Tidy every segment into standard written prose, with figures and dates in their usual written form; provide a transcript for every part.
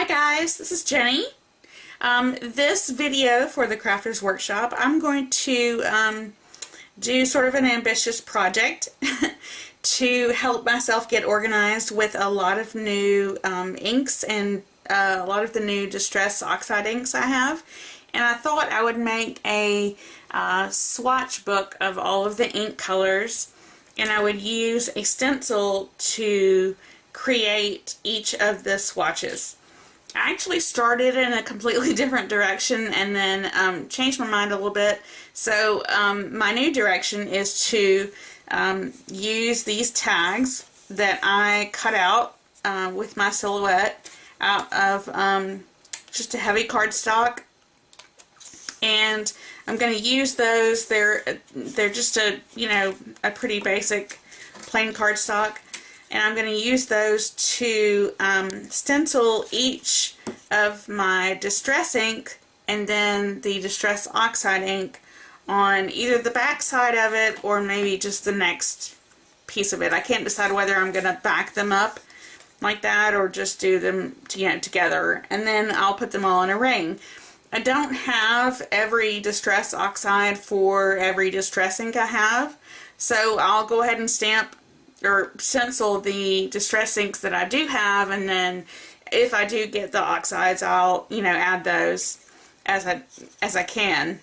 guys, this is Jenny. This video for the Crafters Workshop, I'm going to do sort of an ambitious project to help myself get organized with a lot of new inks and a lot of the new Distress Oxide inks I have. And I thought I would make a swatch book of all of the ink colors, and I would use a stencil to create each of the swatches. I actually started in a completely different direction and then changed my mind a little bit. So my new direction is to use these tags that I cut out with my Silhouette out of just a heavy cardstock, and I'm going to use those. They're just a a pretty basic plain cardstock. And I'm going to use those to stencil each of my Distress ink and then the Distress Oxide ink on either the back side of it or maybe just the next piece of it. I can't decide whether I'm going to back them up like that or just do them together, and then I'll put them all in a ring. I don't have every Distress Oxide for every Distress ink I have, so I'll go ahead and stamp or stencil the Distress inks that I do have, and then if I do get the oxides, I'll add those as I can.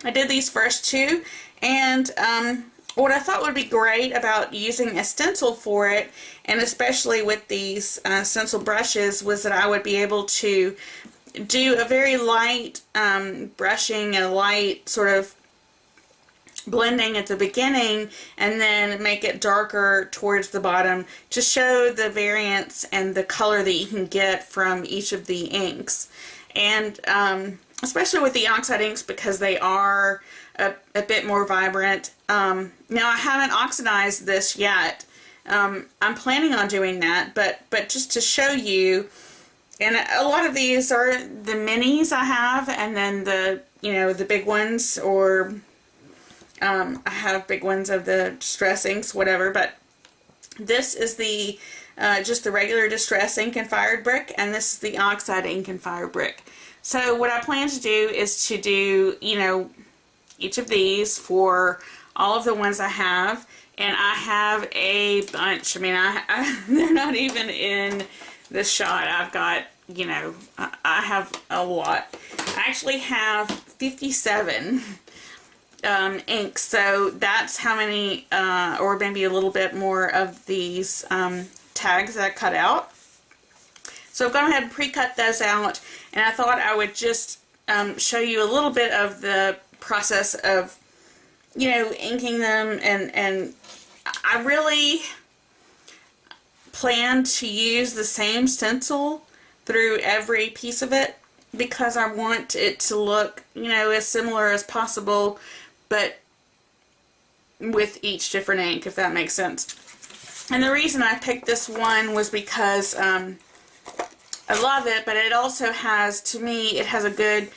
I did these first two, and what I thought would be great about using a stencil for it, and especially with these stencil brushes, was that I would be able to do a very light brushing and a light sort of blending at the beginning and then make it darker towards the bottom to show the variance and the color that you can get from each of the inks. And especially with the Oxide inks, because they are a bit more vibrant. Now I haven't oxidized this yet. I'm planning on doing that, but just to show you, and a lot of these are the minis I have, and then the big ones, or I have big ones of the Distress inks, whatever, but this is the just the regular Distress ink and fired brick, and this is the Oxide ink and fire brick. So what I plan to do is to do, each of these for all of the ones I have, and I have a bunch. I mean, they're not even in this shot. I've got, I have a lot. I actually have 57 inks, so that's how many, or maybe a little bit more of these tags that I cut out. So I've gone ahead and pre-cut those out, and I thought I would just show you a little bit of the process of, inking them, and I really plan to use the same stencil through every piece of it, because I want it to look, as similar as possible, but with each different ink, if that makes sense. And the reason I picked this one was because I love it, but it also has, to me, it has a good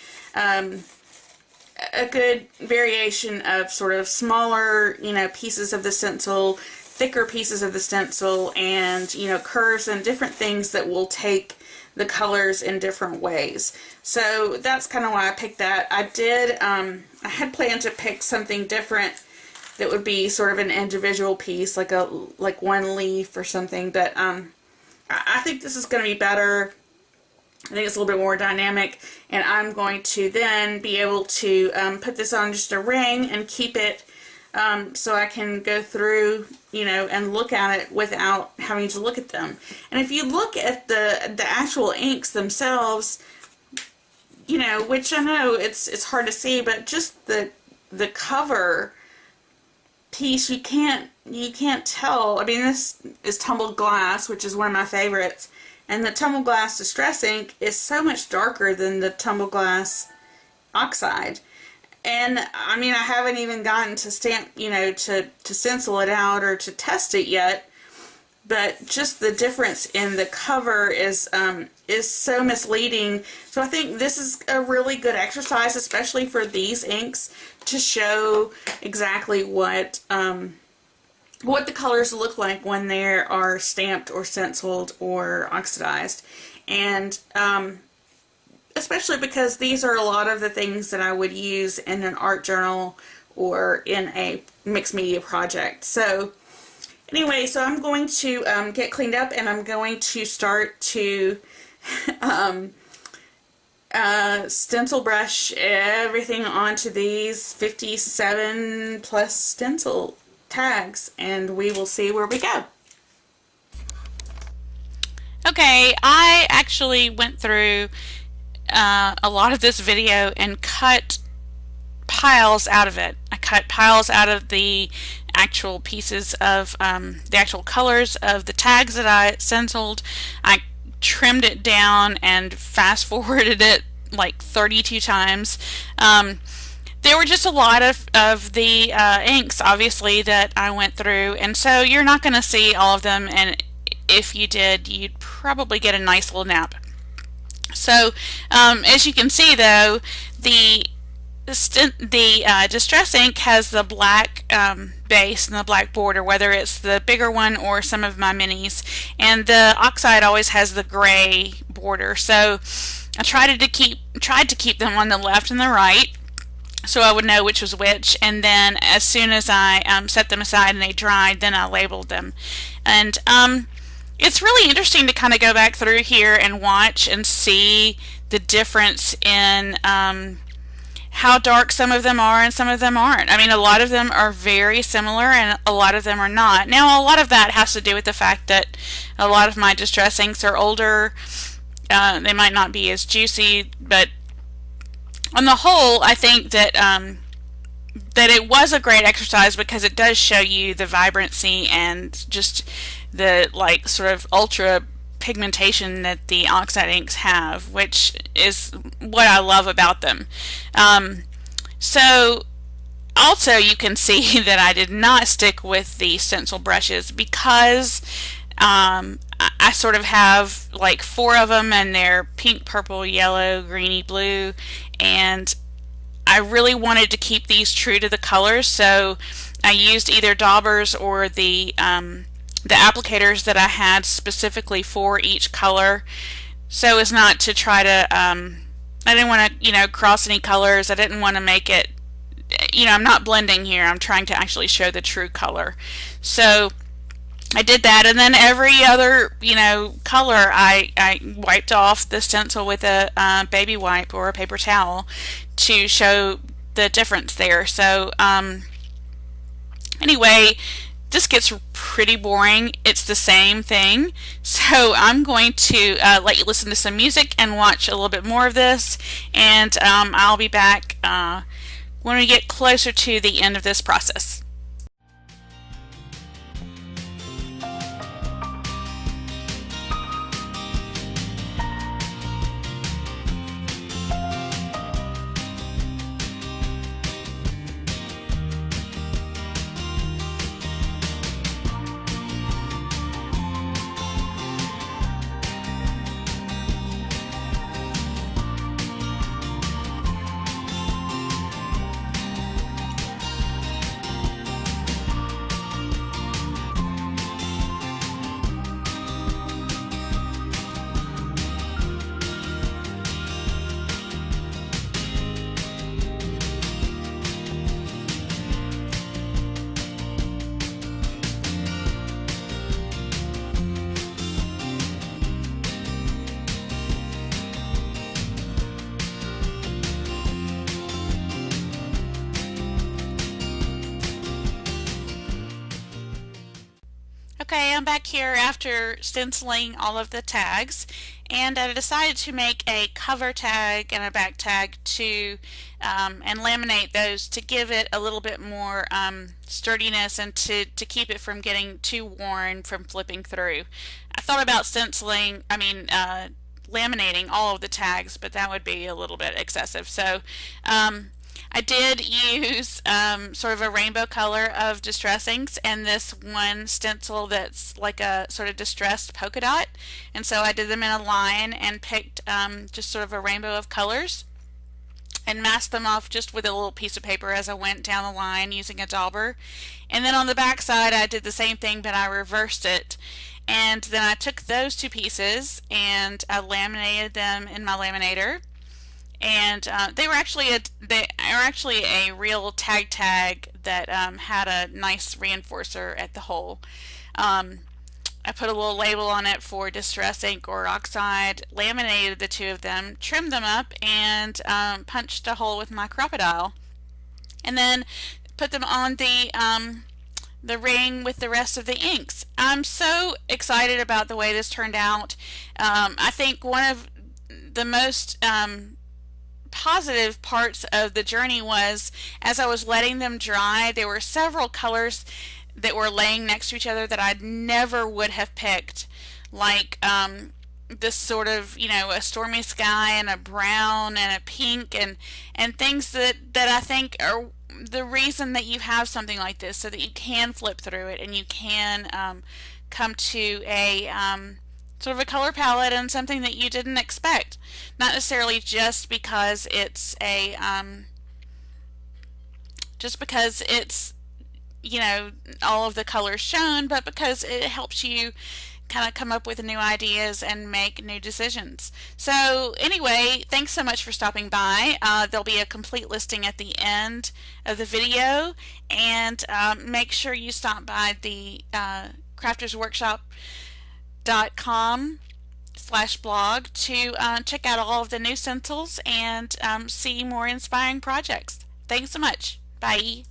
variation of sort of smaller, pieces of the stencil, thicker pieces of the stencil, and, curves and different things that will take the colors in different ways. So that's kind of why I picked that. I had planned to pick something different that would be sort of an individual piece, like one leaf or something, but I think this is going to be better. I think it's a little bit more dynamic, and I'm going to then be able to put this on just a ring and keep it so I can go through, and look at it without having to look at them. And if you look at the actual inks themselves, which I know it's hard to see, but just the cover piece, you can't tell. I mean, this is tumbled glass, which is one of my favorites. And the tumbled glass Distress ink is so much darker than the tumbled glass Oxide. And I mean, I haven't even gotten to stamp, to stencil it out or to test it yet. But just the difference in the cover is so misleading. So I think this is a really good exercise, especially for these inks, to show exactly what the colors look like when they are stamped or stenciled or oxidized. and especially because these are a lot of the things that I would use in an art journal or in a mixed media project. So anyway, so I'm going to get cleaned up, and I'm going to start to stencil brush everything onto these 57 plus stencil tags, and we will see where we go. Okay, I actually went through a lot of this video and cut piles out of it. I cut piles out of the actual pieces of the actual colors of the tags that I stenciled. I trimmed it down and fast forwarded it like 32 times. There were just a lot of the inks, obviously, that I went through, and so you're not going to see all of them, and if you did, you'd probably get a nice little nap. So as you can see, though, the Distress ink has the black base and the black border, whether it's the bigger one or some of my minis, and the Oxide always has the gray border. So I tried to keep them on the left and the right, so I would know which was which, and then as soon as I set them aside and they dried, then I labeled them. And it's really interesting to kind of go back through here and watch and see the difference in how dark some of them are and some of them aren't. I mean, a lot of them are very similar and a lot of them are not. Now, a lot of that has to do with the fact that a lot of my Distress inks are older. They might not be as juicy, but on the whole, I think that that it was a great exercise because it does show you the vibrancy and just the like sort of ultra pigmentation that the Oxide inks have, which is what I love about them. So also you can see that I did not stick with the stencil brushes because I sort of have like 4 of them, and they're pink, purple, yellow, greeny, blue, and I really wanted to keep these true to the colors, so I used either Daubbers or the applicators that I had specifically for each color, so as not to try to I didn't want to cross any colors. I didn't want to make it, I'm not blending here, I'm trying to actually show the true color. So I did that, and then every other color I wiped off the stencil with a baby wipe or a paper towel to show the difference there. So anyway, this gets pretty boring. It's the same thing, so I'm going to let you listen to some music and watch a little bit more of this, and I'll be back when we get closer to the end of this process. Okay, I'm back here after stenciling all of the tags, and I decided to make a cover tag and a back tag and laminate those to give it a little bit more sturdiness and to keep it from getting too worn from flipping through. I thought about laminating all of the tags, but that would be a little bit excessive. So I did use sort of a rainbow color of Distress inks and this one stencil that's like a sort of distressed polka dot, and so I did them in a line and picked just sort of a rainbow of colors and masked them off just with a little piece of paper as I went down the line using a dauber. And then on the back side I did the same thing, but I reversed it, And then I took those two pieces and I laminated them in my laminator. And they were actually a real tag that had a nice reinforcer at the hole. I put a little label on it for Distress Ink or Oxide, laminated the two of them, trimmed them up, and punched a hole with my crocodile. And then put them on the ring with the rest of the inks. I'm so excited about the way this turned out. I think one of the most positive parts of the journey was as I was letting them dry, there were several colors that were laying next to each other that I never would have picked, like this sort of, you know, a stormy sky and a brown and a pink and things that I think are the reason that you have something like this, so that you can flip through it and you can come to a sort of a color palette and something that you didn't expect. Not necessarily just because it's you know, all of the colors shown, but because it helps you kind of come up with new ideas and make new decisions. So anyway, thanks so much for stopping by. There'll be a complete listing at the end of the video, and make sure you stop by the craftersworkshop.com/blog to check out all of the new stencils and see more inspiring projects. Thanks so much. Bye.